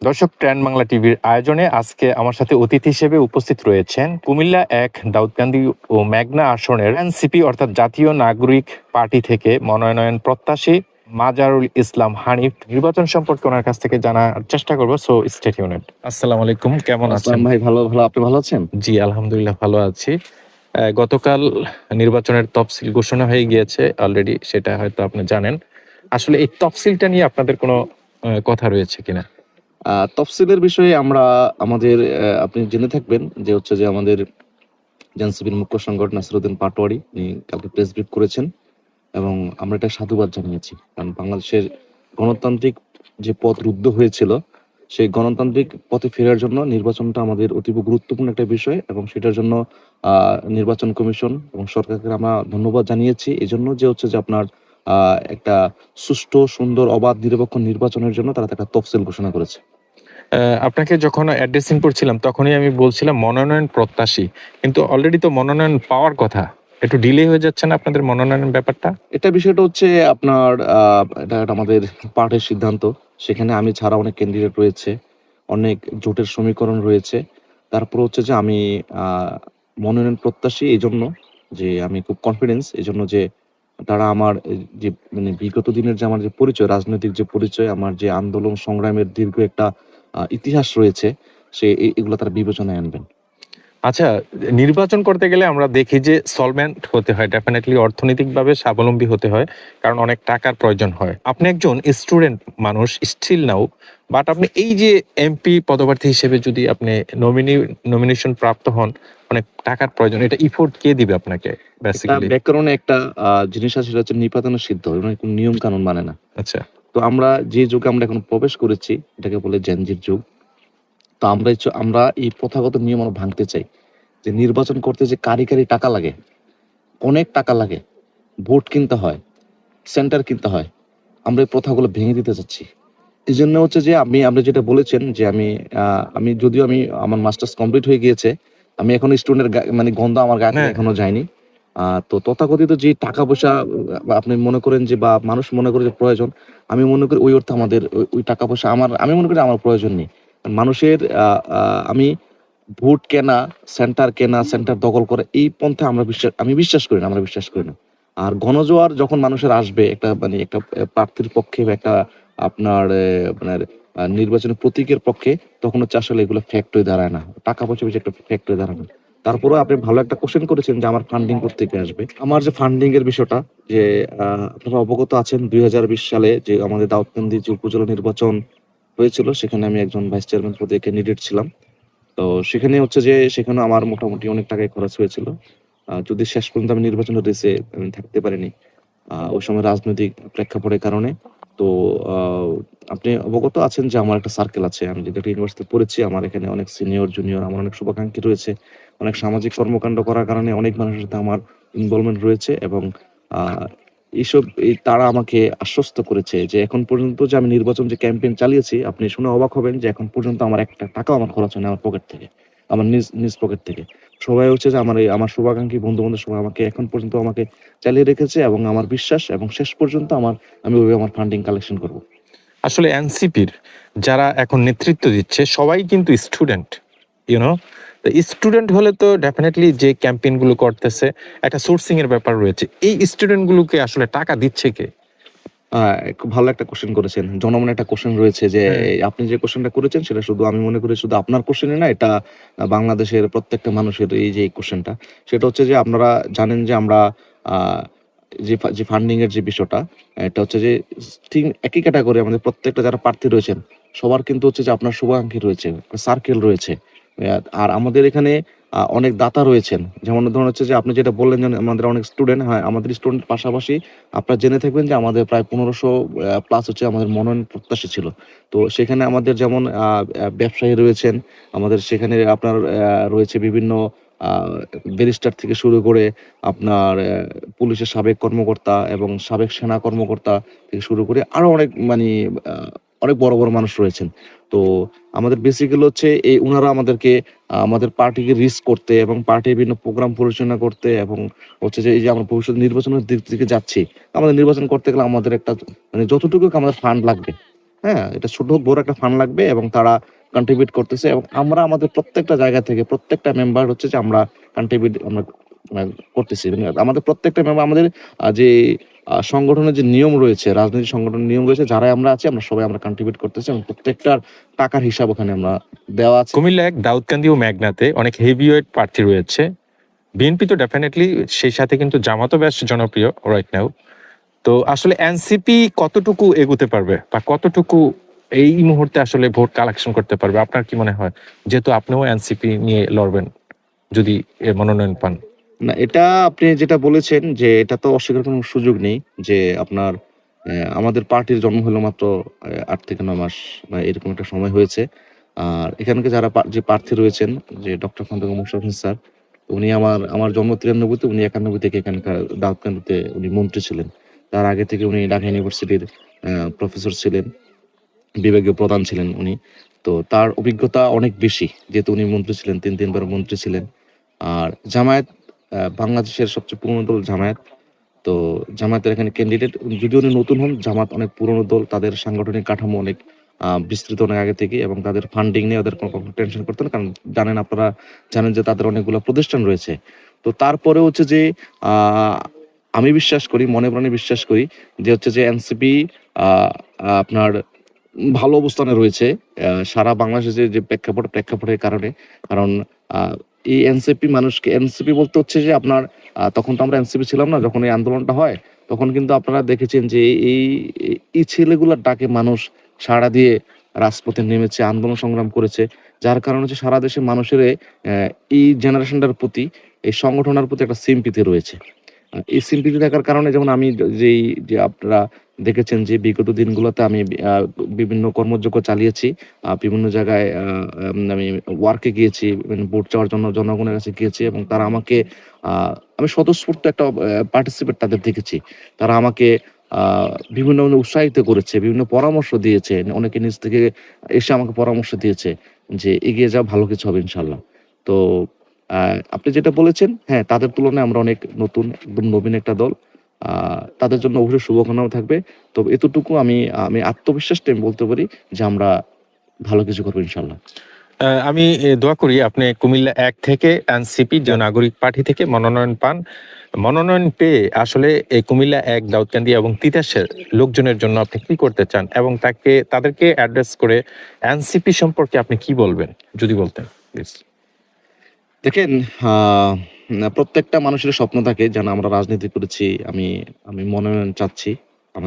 দর্শক, ট্রেন্ড বাংলা টিভির আয়োজনে আজকে আমার সাথে অতিথি হিসেবে উপস্থিত রয়েছেন কুমিল্লা ১ দাউদকান্দি ও মেঘনা আসনের এনসিপি অর্থাৎ জাতীয় নাগরিক পার্টি থেকে মনোনয়ন প্রত্যাশী মাজারুল ইসলাম হানিফ। নির্বাচন সম্পর্কে ওনার কাছ থেকে জানার চেষ্টা করবো, সো স্টে টিউনড। আসসালামু আলাইকুম, কেমন আছেন? আসসালাম ভাই, ভালো আপনি ভালো আছেন? জি আলহামদুলিল্লাহ ভালো আছি। গতকাল নির্বাচনের তফসিল ঘোষণা হয়ে গিয়েছে অলরেডি, সেটা হয়তো আপনি জানেন। আসলে এই তফসিলটা নিয়ে আপনাদের কোনো কথা রয়েছে কিনা? তফসিলের বিষয়ে আমরা আমাদের আপনি জেনে থাকবেন যে হচ্ছে যে আমাদের এনসিপির মুখ্য সংগঠক নাসিরউদ্দিন পাটোয়ারি উনি কালকে প্রেস ব্রিফ করেছেন এবং আমরা এটা সাধুবাদ জানিয়েছি। কারণ বাংলাদেশের গণতান্ত্রিক যে পথ রুদ্ধ হয়েছিল, সেই গণতান্ত্রিক পথে ফেরার জন্য নির্বাচনটা আমাদের অতীব গুরুত্বপূর্ণ একটা বিষয় এবং সেটার জন্য নির্বাচন কমিশন এবং সরকারকে আমরা ধন্যবাদ জানিয়েছি। এজন্য যে হচ্ছে যে আপনার একটা সুষ্ঠু, সুন্দর, অবাধ, নিরপেক্ষ নির্বাচনের জন্য তারা একটা তফসিল ঘোষণা করেছে। আপনাকে যখন অ্যাড্রেসিং করছিলাম তখনই আমি বলছিলাম মনোনয়ন প্রত্যাশী, কিন্তু অলরেডি তো মনোনয়ন পাওয়ার কথা। একটু ডিলে হয়ে যাচ্ছে না আপনাদের মনোনয়নের ব্যাপারটা? এটা বিষয়টা হচ্ছে আপনার এটা আমাদের পার্টির সিদ্ধান্ত। সেখানে আমি ছাড়া অনেক ক্যান্ডিডেট রয়েছে, অনেক জোটের সমীকরণ রয়েছে। তারপর হচ্ছে যে আমি আ মনোনয়ন প্রত্যাশী এইজন্য যে আমি খুব কনফিডেন্স এজন্য যে তারা আমার যে মানে বিগত দিনের যে আমার যে পরিচয়, রাজনৈতিক যে পরিচয়, আমার যে আন্দোলন সংগ্রামের দীর্ঘ একটা ইতিহাস রয়েছে, এগুলো তারা বিবেচনায় আনবেন। আচ্ছা, নির্বাচন করতে গেলে আমরা দেখি যে সলভেন্ট হতে হয়, ডেফিনেটলি অর্থনৈতিকভাবে স্বাবলম্বী হতে হয়, কারণ অনেক টাকার প্রয়োজন হয়। আপনি একজন স্টুডেন্ট মানুষ স্টিল নাও, বাট আপনি এই যে এমপি পদপ্রার্থী হিসেবে যদি আপনি নমিনেশন প্রাপ্ত হন, অনেক টাকার প্রয়োজন। এটা ইফোর্ট কে দিবে আপনাকে এটা বেসিক্যালি? ব্যাকরণে একটা জিনিস আছে, সেটা হচ্ছে নিপাতনের সিদ্ধ। মানে কোনো নিয়ম কানুন মানে না। আচ্ছা। তো আমরা যে যুগে আমরা এখন প্রবেশ করেছি, এটাকে বলে জেনজির যুগ। তো আমরা এই প্রথাগত নিয়ম আমরা ভাঙতে চাই। যে নির্বাচন করতে যে কারি টাকা লাগে, অনেক টাকা লাগে। ভোট কিনতে হয়, সেন্টার কিনতে হয়। আমরা এই প্রথাগুলো ভেঙে দিতে চাচ্ছি। এজন্য হচ্ছে যে আপনি যেটা বলেছেন যে আমি যদিও আমার মাস্টার্স কমপ্লিট হয়ে গিয়েছে। আমি এখনো স্টুডেন্টের মানে গন্ধ আমার গা থেকে হ্যাঁ। এখনো যায়নি। তো তথাকথিত যে টাকা-পয়সা আপনি মনে করেন যে বা মানুষ মনে করে যে প্রয়োজন, আমি মনে করি ওই অর্থে আমাদের ওই টাকা-পয়সা আমি মনে করি আমার প্রয়োজন নেই। মানুষের আ আ আমি ভোট কেনা, সেন্টার কেনা, সেন্টার দখল করা এই পন্থায় আমি বিশ্বাস করি না, আমরা বিশ্বাস করি না। আর গণজোয়ার যখন মানুষের আসবে একটা মানে একটা প্রার্থীর পক্ষে বা একটা আপনার আপনার নির্বাচনী প্রতীকের পক্ষে, তখন হচ্ছে আসলে এগুলো ফ্যাক্ট হয়ে দাঁড়ায় না। টাকা-পয়সা বেশি একটা ফ্যাক্ট হয়ে দাঁড়ায় না। তারপরেও আপনি ভালো একটা কোয়েশ্চেন করেছেন যে আমার ফান্ডিং কোত্থেকে আসবে। আমার যে ফান্ডিং এর বিষয়টা যে আপনারা অবগত আছেন ২০২০ সালে যে আমাদের দাউদকান্দি যে উপজেলা নির্বাচন হয়েছিল, সেখানে আমি একজন ভাইস চেয়ারম্যান পদে ক্যান্ডিডেট ছিলাম। তো সেখানে হচ্ছে যে সেখানে আমার মোটামুটি অনেক টাকাই খরচ হয়েছিল। যদি শেষ পর্যন্ত আমি নির্বাচনের রেসে আমি থাকতে পারিনি। ওই সময় রাজনৈতিক প্রেক্ষাপটের কারণে। তো আ আপনি অবগত আছেন যে আমার একটা সার্কেল আছে। আমি যেহেতু একটা ইউনিভার্সিটিতে পড়েছি, আমার এখানে অনেক সিনিয়র, জুনিয়র, আমার অনেক শুভাকাঙ্ক্ষী রয়েছে। অনেক সামাজিক কর্মকাণ্ড করার কারণে অনেক মানুষের সাথে আমার ইনভলভমেন্ট রয়েছে এবং আ তারা আমাকে আশ্বস্ত করেছে যে এখন পর্যন্ত যে আমি নির্বাচন যে ক্যাম্পেইন চালিয়েছি, আপনি শুনে অবাক হবেন যে এখন পর্যন্ত আমার একটা টাকাও আমার খরচ হয়নি আমার পকেট থেকে। আমার নিজ পকেট থেকে। সবাই হচ্ছে যে আমার শুভাকাঙ্ক্ষী বন্ধু-বান্ধব সবাই এখন পর্যন্ত আমাকে চালিয়ে রেখেছে এবং আমার বিশ্বাস এবং শেষ পর্যন্ত আমি ওইভাবে আমার ফান্ডিং কালেকশন করব। আসলে এনসিপির যারা এখন নেতৃত্ব দিচ্ছে সবাই কিন্তু স্টুডেন্ট, ইউনো। স্টুডেন্ট হলে তো ডেফিনেটলি যে ক্যাম্পেইন গুলো করতেছে একটা সোর্সিং এর ব্যাপার রয়েছে। এই স্টুডেন্ট গুলোকে আসলে টাকা দিচ্ছে কে? আ খুব ভালো একটা কোয়েশ্চেন করেছেন। জনমনে একটা কোয়েশ্চেন রয়েছে যে হ্যাঁ। আপনি যে কোয়েশ্চেনটা করেছেন সেটা শুধু আমি মনে করি শুধু আপনার কোয়েশ্চেনই না, এটা বাংলাদেশের প্রত্যেকটা মানুষের এই কোয়েশ্চেনটা। সেটা হচ্ছে যে আপনারা জানেন যে আমরা আ যে ফান্ডিং এর যে বিষয়টা, এটা হচ্ছে যে ঠিক একই ক্যাটেগরি আমাদের প্রত্যেকটা যারা প্রার্থী রয়েছেন, সবার কিন্তু হচ্ছে যে আপনার শুভাকাঙ্ক্ষী রয়েছে, সার্কেল রয়েছে। আর আমাদের এখানে অনেক দাতা রয়েছেন। যেমন ধরুন হচ্ছে যে আপনি যেটা বললেন যে আমাদের অনেক স্টুডেন্ট, হ্যাঁ, আমাদের স্টুডেন্ট পাশাপাশি আপনারা জেনে থাকবেন যে আমাদের প্রায় ১৫০০ প্লাস হচ্ছে আমাদের মনোনয়ন প্রত্যাশী ছিল। তো সেখানে আমাদের যেমন ব্যবসায়ী রয়েছেন, আমাদের সেখানে আপনার রয়েছে বিভিন্ন আ ব্যারিস্টার থেকে শুরু করে আপনার পুলিশের সাবেক কর্মকর্তা এবং সাবেক সেনা কর্মকর্তা থেকে শুরু করে আরো অনেক মানি আ অনেক বড় মানুষ রয়েছেন। তো আমাদের বেসিক্যালি হচ্ছে উনারা আমাদেরকে আমাদের পার্টিকে রিচ করতে এবং পার্টির বিভিন্ন প্রোগ্রাম পরিচালনা করতে এবং হচ্ছে যে এই যে আমরা ভবিষ্যৎ নির্বাচনের দিকে যাচ্ছি। আমাদের নির্বাচন করতে গেলে আমাদের একটা মানে যতটুকু আমাদের ফান্ড লাগবে, হ্যাঁ, এটা ছোট হোক বড় একটা ফান্ড লাগবে এবং তারা কন্ট্রিবিউট করতেছে এবং আমরা আমাদের প্রত্যেকটা জায়গা থেকে প্রত্যেকটা মেম্বার হচ্ছে যে আমরা কন্ট্রিবিউট আমরা করতেছি। মানে আমাদের প্রত্যেকটা মেম্বার আমাদের যে সংগঠনের যে নিয়ম রয়েছে, রাজনৈতিক সংগঠনের নিয়ম রয়েছে, যারাই আমরা আছি আমরা সবাই আমরা কন্ট্রিবিউট করতেছি এবং প্রত্যেকটার টাকার হিসাব ওখানে আমরা দেওয়া আছে। কুমিল্লা এক, দাউদকান্দি ও মেঘনাতে অনেক হেভিওয়েট প্রার্থী রয়েছে। বিএনপি তো ডেফিনেটলি, সেই সাথে কিন্তু জামাতও বেশ জনপ্রিয় রাইট নাও। তো আসলে এনসিপি কতটুকু এগোতে পারবে বা কতটুকু এই মুহূর্তে আসলে ভোট কালেকশন করতে পারবে, আপনার কি মনে হয়, যেহেতু আপনিও এনসিপি নিয়ে লড়বেন যদি মনোনয়ন পান? না, এটা আপনি যেটা বলেছেন যে এটা তো অস্বীকার কোনো সুযোগ নেই যে আপনার আমাদের পার্টির জন্ম হলো মাত্র ৮ থেকে ৯ মাস বা এরকম একটা সময় হয়েছে। আর এখানকে যারা যে প্রার্থী রয়েছেন যে ডক্টর খন্দকার মোশাররফ হোসেন স্যার, উনি আমার জন্ম ৯৩ তে, উনি ৯১ থেকে এখানকার দাউদকান্দিতে উনি মন্ত্রী ছিলেন। তার আগে থেকে উনি ঢাকা ইউনিভার্সিটির প্রফেসর ছিলেন, বিভাগীয় প্রধান ছিলেন উনি। তো তার অভিজ্ঞতা অনেক বেশি যেহেতু উনি মন্ত্রী ছিলেন, ৩ বার মন্ত্রী ছিলেন। আর জামায়াত বাংলাদেশের সবচেয়ে পুরনো দল জামায়াত। তো জামায়াতের এখানে ক্যান্ডিডেট যদিও উনি নতুন হন, জামাত অনেক পুরনো দল, তাদের সাংগঠনিক কাঠামো অনেক বিস্তৃত অনেক আগে থেকে এবং তাদের ফান্ডিং নিয়ে ওদের কোনো টেনশন করতে না, কারণ আপনারা জানেন যে তাদের অনেকগুলো প্রতিষ্ঠান রয়েছে। তো তারপরে হচ্ছে যে আমি বিশ্বাস করি, মনে প্রাণে বিশ্বাস করি যে হচ্ছে যে এনসিপি আপনার ভালো অবস্থানে রয়েছে সারা বাংলাদেশে যে প্রেক্ষাপটের কারণে। কারণ এই এনসিপি মানুষকে, এনসিপি বলতে হচ্ছে যে আপনার তখন তো আমরা এনসিপি ছিলাম না যখন এই আন্দোলনটা হয়, তখন কিন্তু আপনারা দেখেছেন যে এই ছেলেগুলোর ডাকে মানুষ সাড়া দিয়ে রাজপথে নেমেছে, আন্দোলন সংগ্রাম করেছে, যার কারণে হচ্ছে সারা দেশের মানুষের এই জেনারেশনটার প্রতি, এই সংগঠনের প্রতি একটা সিম্পিতি রয়েছে। এই সিম্পিতি থাকার কারণে যেমন আমি যে আপনারা দেখেছেন যে বিগত দিনগুলোতে আমি বিভিন্ন কর্মযজ্ঞ চালিয়েছি, বিভিন্ন জায়গায় আমি ওয়ার্কে গিয়েছি, ভোট চাওয়ার জন্য জনগণের কাছে গিয়েছি এবং তারা আমাকে আমি স্বতঃস্ফূর্ত একটা পার্টিসিপেট তাদের দেখেছি। তারা আমাকে বিভিন্নভাবে উৎসাহিত করেছে, বিভিন্ন পরামর্শ দিয়েছে, অনেকে নিজ থেকে এসে আমাকে পরামর্শ দিয়েছে যে এগিয়ে যাও, ভালো কিছু হবে ইনশাল্লাহ। তো আপনি যেটা বলেছেন, হ্যাঁ, তাদের তুলনায় আমরা অনেক নতুন, একদম নবীন একটা দল। তাদের জন্য অবশ্যই শুভকামনাও থাকবে। তবে এতটুকু আমি আমি আত্মবিশ্বাস নিয়ে বলতে পারি যে আমরা ভালো কিছু করবো ইনশাল্লাহ। আমি দোয়া করি আপনি কুমিল্লা এক থেকে এনসিপি যে নাগরিক পার্টি থেকে মনোনয়ন পান। মনোনয়ন পেয়ে আসলে এই কুমিল্লা এক, দাউদকান্দি এবং তিতাসের লোকজনের জন্য আপনি কি করতে চান এবং তাদেরকে অ্যাড্রেস করে এনসিপি সম্পর্কে আপনি কি বলবেন, যদি বলতেন প্লিজ। দেখেন, প্রত্যেকটা মানুষের স্বপ্ন থাকে যেন আমরা রাজনীতি করেছি, আমি আমি মনোনয়ন চাচ্ছি।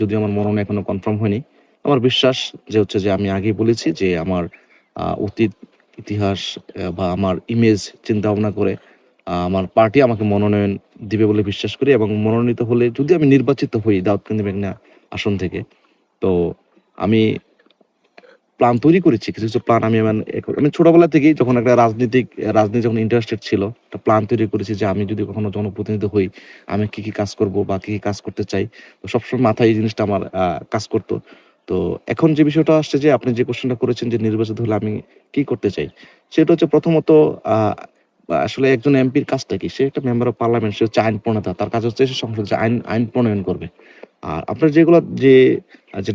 যদিও আমার মনোনয়ন এখনো কনফার্ম হয়নি। আমার বিশ্বাস যে হচ্ছে যে আমি আগেই বলেছি যে আমার অতীত ইতিহাস বা আমার ইমেজ চিন্তা ভাবনা করে আমার পার্টি আমাকে মনোনয়ন দিবে বলে বিশ্বাস করি এবং মনোনীত হলে যদি আমি নির্বাচিত হই দাউদকান্দি মেঘনা আসন থেকে, তো আমি প্ল্যান তৈরি করেছি। কিছু প্ল্যান আমি ছোটবেলা থেকেই যখন একটা রাজনীতি যখন ইন্টারেস্টেড ছিল, একটা প্ল্যান তৈরি করেছি যে আমি যদি কখনো জনপ্রতিনিধি হই, আমি কি কাজ করব বা কি কাজ করতে চাই। তো সবসময় মাথায় এই জিনিসটা আমার কাজ করত। তো এখন যে বিষয়টা আসছে যে আপনি যে কোয়েশ্চেনটা করেছেন যে নির্বাচিত হলে আমি কি করতে চাই? সেটা হচ্ছে প্রথমত আ আসলে একজন এমপির কাজটা কি? সে একটা মেম্বার অফ পার্লামেন্ট, সে হচ্ছে আইন প্রণেতা। তার কাজ হচ্ছে সে সংসদে আইন প্রণয়ন করবে। আর আপনার যেগুলা যে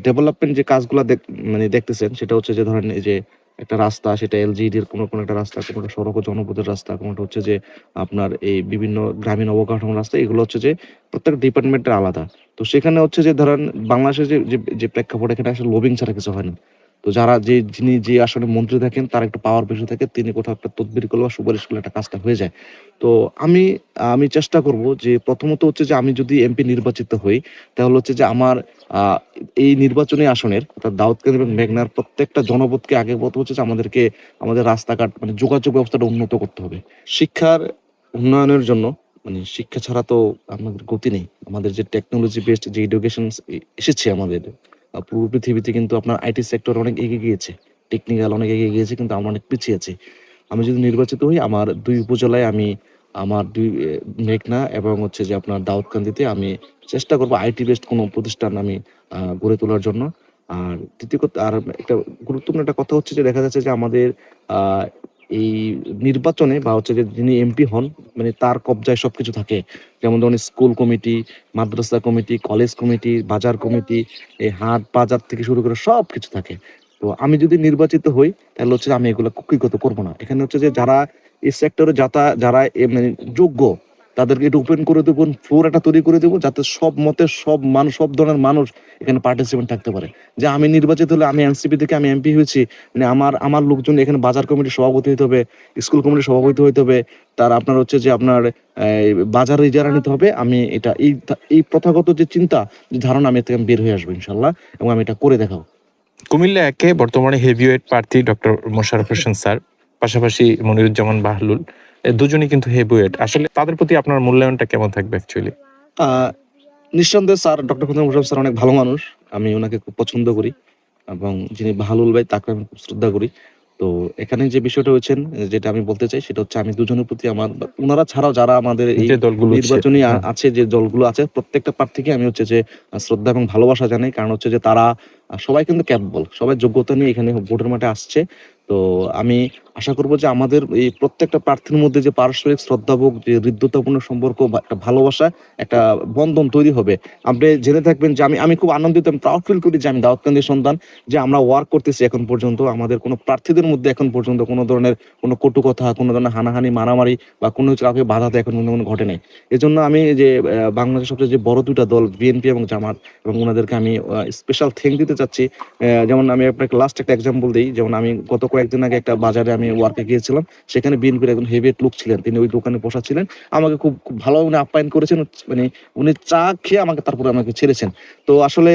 ডেভেলপমেন্ট যে কাজগুলা মানে দেখতেছেন সেটা হচ্ছে যে ধরেন এই যে একটা রাস্তা, সেটা এলজিইডির কোনো একটা রাস্তা, কোনো একটা সড়ক ও জনপথের রাস্তা, কোনটা হচ্ছে যে আপনার এই বিভিন্ন গ্রামীণ অবকাঠামো রাস্তা, এগুলো হচ্ছে যে প্রত্যেকটা ডিপার্টমেন্টের আলাদা। তো সেখানে হচ্ছে যে ধরেন বাংলাদেশের যে প্রেক্ষাপট, এখানে আসলে লবিং ছাড়া কিছু হয় না। তো যিনি যে আসলে মন্ত্রী থাকেন তার একটা পাওয়ার বেশি থাকে, তিনি কোথাও একটা তদবির করলে বা সুপারিশ করলে একটা কাজটা হয়ে যায়। তো আমি আমি চেষ্টা করব যে প্রথমত হচ্ছে যে আমি যদি এমপি নির্বাচিত হই, তাহলে হচ্ছে যে আমার আ এই নির্বাচনী আসনের অর্থাৎ দাউদকান্দি এবং মেঘনার প্রত্যেকটা জনপদকে আগে বলতে হচ্ছে যে আমাদের রাস্তাঘাট মানে যোগাযোগ ব্যবস্থাটা উন্নত করতে হবে। শিক্ষার উন্নয়নের জন্য, মানে শিক্ষা ছাড়া তো আমাদের গতি নেই। আমাদের যে টেকনোলজি বেসড যে এডুকেশন এসেছে আমাদের পুরো পৃথিবীতে, কিন্তু আপনার আইটি সেক্টর অনেক এগিয়ে গিয়েছে। টেকনিক্যাল অনেক এগিয়ে গিয়েছে, কিন্তু আমরা অনেক পিছিয়ে আছি। আমি যদি নির্বাচিত হই, আমার ২ উপজেলায় আমি আমার ২ মেঘনা এবং হচ্ছে যে আপনার দাউদকান্দিতে আমি চেষ্টা করব আইটি বেসড কোনো প্রতিষ্ঠান আমি গড়ে তোলার জন্য। আর দ্বিতীয় কথা, আর একটা গুরুত্বপূর্ণ একটা কথা হচ্ছে যে দেখা যাচ্ছে যে আমাদের আ এই নির্বাচনে বা হচ্ছে যে যিনি এমপি হন, মানে তার কবজায় সবকিছু থাকে। যেমন ধরুন স্কুল কমিটি, মাদ্রাসা কমিটি, কলেজ কমিটি, বাজার কমিটি, এই হাট বাজার থেকে শুরু করে সবকিছু থাকে। তো আমি যদি নির্বাচিত হই তাহলে হচ্ছে যে আমি এগুলো কুক্ষিগত করব না। এখানে হচ্ছে যে যারা এই সেক্টরে যারা মানে যোগ্য, তাদেরকে এটা ওপেন করে দেবো, ফ্লোর একটা তৈরি করে দেবো, যাতে সব মতে সব মানুষ, সব ধরনের মানুষ এখানে পার্টিসিপেন্ট থাকতে পারে। যে আমি নির্বাচিত হলে, আমি এনসিপি থেকে আমি এমপি হয়েছি, মানে আমার লোকজন এখানে বাজার কমিটির সভাপতি হতে হবে, স্কুল কমিটির সভাপতি হতে হবে, তার আপনার হচ্ছে যে আপনার বাজারে ইজারা নিতে হবে। আমি এটা এই প্রথাগত যে চিন্তা, যে ধারণা, আমি এর থেকে আমি বের হয়ে আসবো ইনশাল্লাহ, এবং আমি এটা করে দেখাবো। কুমিল্লা একে বর্তমানে হেভিওয়েট প্রার্থী ডক্টর মোশাররফ হোসেন স্যার, পাশাপাশি মনিরুজ্জামান বাহলুল, দুজনই কিন্তু হেভিওয়েট। আসলে তাদের প্রতি আপনার মূল্যায়নটা কেমন থাকবে অ্যাকচুয়ালি? আহ নিঃসন্দেহে sir, doctor Khandaker Mosharraf sir অনেক ভালো মানুষ। আমি ওনাকে খুব পছন্দ করি, এবং যিনি বাহালুল ভাই, তাকে আমি খুব শ্রদ্ধা করি। তো এখানে যে বিষয়টা হয়েছেন, যেটা আমি বলতে চাই সেটা হচ্ছে, আমি দুজনের প্রতি আমার ওনারা ছাড়াও যারা আমাদের এই যে দলগুলো নির্বাচনী আছে, যে দলগুলো আছে, প্রত্যেকটা প্রার্থীকে আমি হচ্ছে যে শ্রদ্ধা এবং ভালোবাসা জানাই। কারণ হচ্ছে যে তারা সবাই কিন্তু ক্যাপেবল, সবাই যোগ্যতা নিয়ে এখানে ভোটের মাঠে আসছে। তো আমি আশা করবো যে আমাদের এই প্রত্যেকটা প্রার্থীর মধ্যে যে পারস্পরিক শ্রদ্ধাবোধ, যে হৃদ্যতাপূর্ণ সম্পর্ক বা একটা ভালোবাসা, একটা বন্ধন তৈরি হবে। আপনি জেনে থাকবেন যে আমি আমি খুব আনন্দিত, আমি প্রাউড ফিল করি যে আমি দাউদকান্দির সন্তান, যে আমরা ওয়ার্ক করতেছি এখন পর্যন্ত। আমাদের কোনো প্রার্থীদের মধ্যে এখন পর্যন্ত কোনো ধরনের কোনো কটু কথা, কোনো ধরনের হানাহানি, মারামারি বা কোনো কাউকে বাধা দেয় এখন পর্যন্ত কোনো ঘটে নাই। এজন্য আমি যে বাংলাদেশের সবচেয়ে যে বড় দুইটা দল, বিএনপি এবং জামাত, এবং ওনাদেরকে আমি স্পেশাল থ্যাঙ্ক দিতে চাচ্ছি। যেমন আমি আপনাকে লাস্ট একটা এক্সাম্পল দিই। যেমন আমি গত কয়েকদিন আগে একটা বাজারে আমি ওয়ার্কে গিয়েছিলাম, সেখানে বিএনপির একজন হেভিয়েট লোক ছিলেন, তিনি ওই দোকানে বসা ছিলেন। আমাকে খুব খুব ভালোভাবে উনি আপ্যায়ন করেছেন, মানে উনি চা খেয়ে আমাকে তারপরে আমাকে ছেড়েছেন। তো আসলে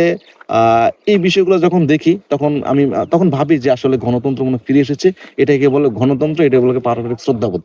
এই বিষয়গুলো যখন দেখি, তখন আমি তখন ভাবি যে আসলে গণতন্ত্র মনে হয় ফিরে এসেছে। এটাকে বলে গণতন্ত্র, এটা বলে পারস্পরিক শ্রদ্ধাবোধ।